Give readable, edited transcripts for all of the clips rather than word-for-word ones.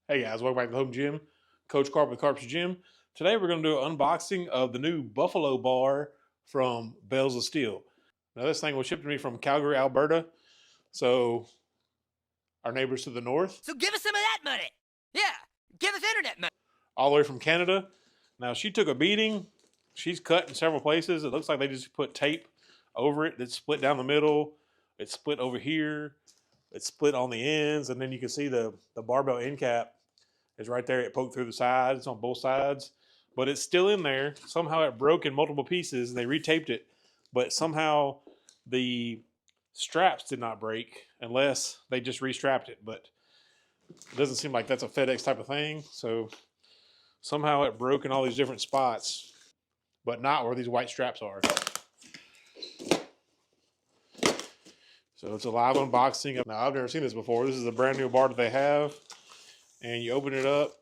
Hey guys, welcome back to the Home Gym. Coach Carp with Carp's Gym. Today we're going to do an unboxing of the new Buffalo bar from Bells of Steel. Now this thing was shipped to me from Calgary, Alberta. So our neighbors to the north. So give us some of that money. Yeah, give us internet money. All the way from Canada. Now she took a beating. She's cut in several places. It looks like they just put tape over it. It's split down the middle. It's split over here. It's split on the ends. And then you can see the barbell end cap is right there. It poked through the sides on both sides, but it's still in there. Somehow it broke in multiple pieces and they retaped it, but somehow the straps did not break unless they just restrapped it. But it doesn't seem like that's a FedEx type of thing. So somehow it broke in all these different spots, but not where these white straps are. So it's a live unboxing. Now I've never seen this before. This is a brand new bar that they have, and you open it up.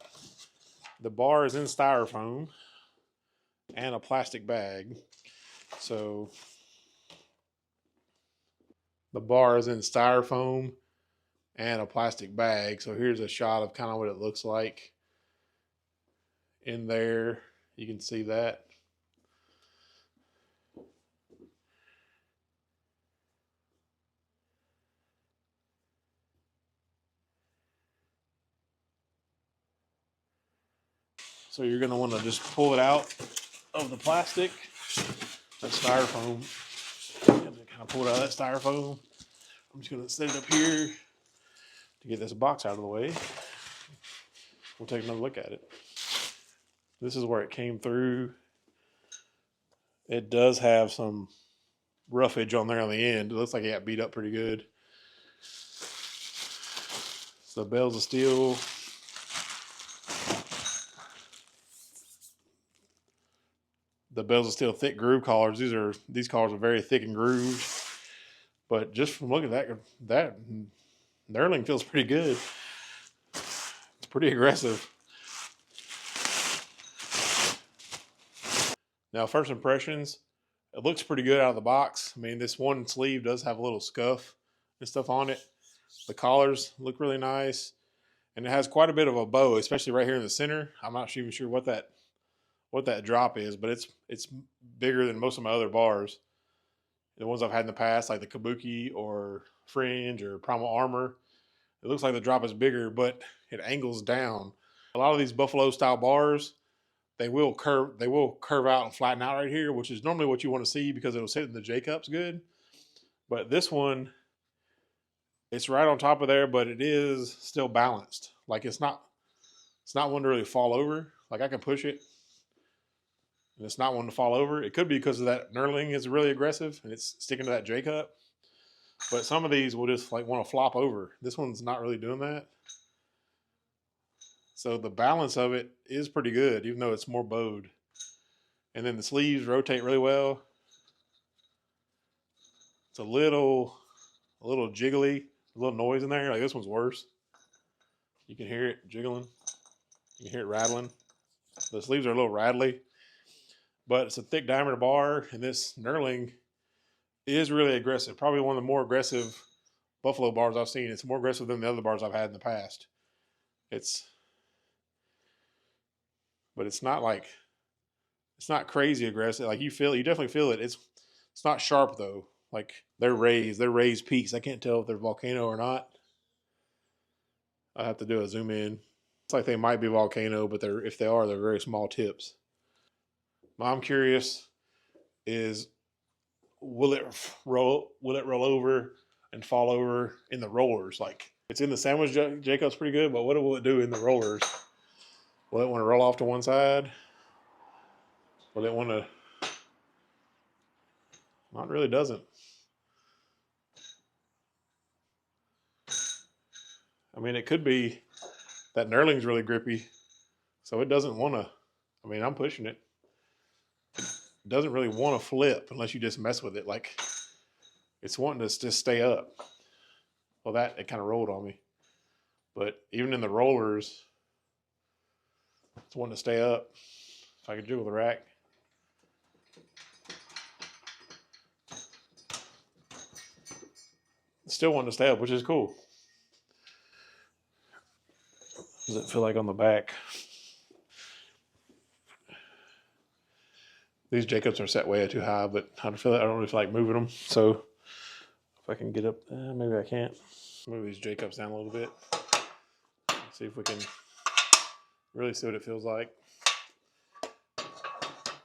The bar is in styrofoam and a plastic bag. So the bar is in styrofoam and a plastic bag. So here's a shot of kind of what it looks like in there. You can see that. So you're going to want to just pull it out of the plastic, that styrofoam. And then kind of pull it out of that styrofoam. I'm just going to set it up here to get this box out of the way. We'll take another look at it. This is where it came through. It does have some roughage on there on the end. It looks like it got beat up pretty good. So Bells of Steel. The Bells of Steel thick groove collars. These collars are very thick and grooved. But just from looking at that knurling feels pretty good. It's pretty aggressive. Now, first impressions, it looks pretty good out of the box. I mean, this one sleeve does have a little scuff and stuff on it. The collars look really nice. And it has quite a bit of a bow, especially right here in the center. I'm not even sure what that drop is, but it's bigger than most of my other bars. The ones I've had in the past, like the Kabuki or Fringe or Primal Armor, it looks like the drop is bigger, but it angles down. A lot of these Buffalo style bars, they will curve out and flatten out right here, which is normally what you want to see because it'll sit in the J-cups good. But this one, it's right on top of there, but it is still balanced. Like it's not one to really fall over. Like I can push it, and it's not one to fall over. It could be because of that knurling is really aggressive and it's sticking to that J-cup. But some of these will just like want to flop over. This one's not really doing that. So the balance of it is pretty good, even though it's more bowed. And then the sleeves rotate really well. It's a little jiggly, a little noise in there. Like this one's worse. You can hear it jiggling. You can hear it rattling. The sleeves are a little rattly, but it's a thick diameter bar, and this knurling is really aggressive. Probably one of the more aggressive Buffalo bars I've seen. It's more aggressive than the other bars I've had in the past. But it's not crazy aggressive. Like you definitely feel it. It's not sharp though. Like they're raised peaks. I can't tell if they're volcano or not. I have to do a zoom in. It's like they might be volcano, but if they are, they're very small tips. I'm curious is will it roll over and fall over in the rollers? Like it's in the sandwich J-cup's pretty good, but what will it do in the rollers? Will it want to roll off to one side? Will it want to? Not really doesn't. I mean, it could be that knurling's really grippy, so it doesn't want to. I mean, I'm pushing it. It doesn't really want to flip unless you just mess with it. Like it's wanting to just stay up. Well, it kind of rolled on me, but even in the rollers, it's wanting to stay up. If I could jiggle the rack. It's still wanting to stay up, which is cool. What does it feel like on the back? These Jacobs are set way too high, but I don't really feel like moving them. So if I can get up, maybe I can't. Move these Jacobs down a little bit. See if we can really see what it feels like.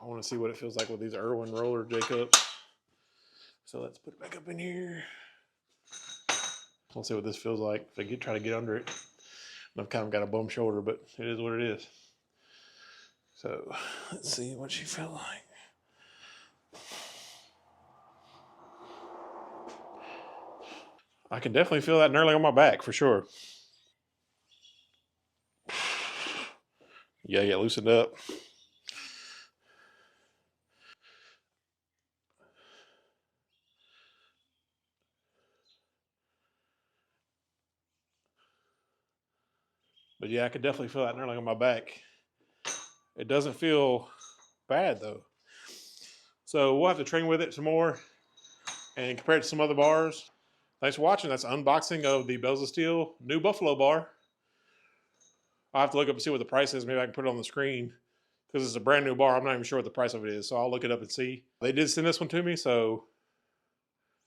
I want to see what it feels like with these Irwin roller Jacobs. So let's put it back up in here. We'll see what this feels like if I try to get under it. And I've kind of got a bum shoulder, but it is what it is. So let's see what she felt like. I can definitely feel that knurling on my back for sure. Yeah, get loosened up. But yeah, I could definitely feel that knurling on my back. It doesn't feel bad though. So we'll have to train with it some more and compare it to some other bars. Thanks for watching. That's unboxing of the Bells of Steel new Buffalo bar. I'll have to look up and see what the price is. Maybe I can put it on the screen because it's a brand new bar. I'm not even sure what the price of it is. So I'll look it up and see. They did send this one to me, so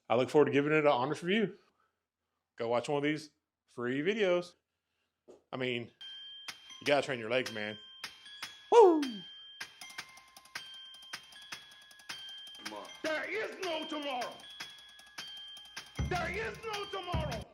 I look forward to giving it an honest review. Go watch one of these free videos. I mean, you gotta train your legs, man. Woo! There is no tomorrow. There is no tomorrow.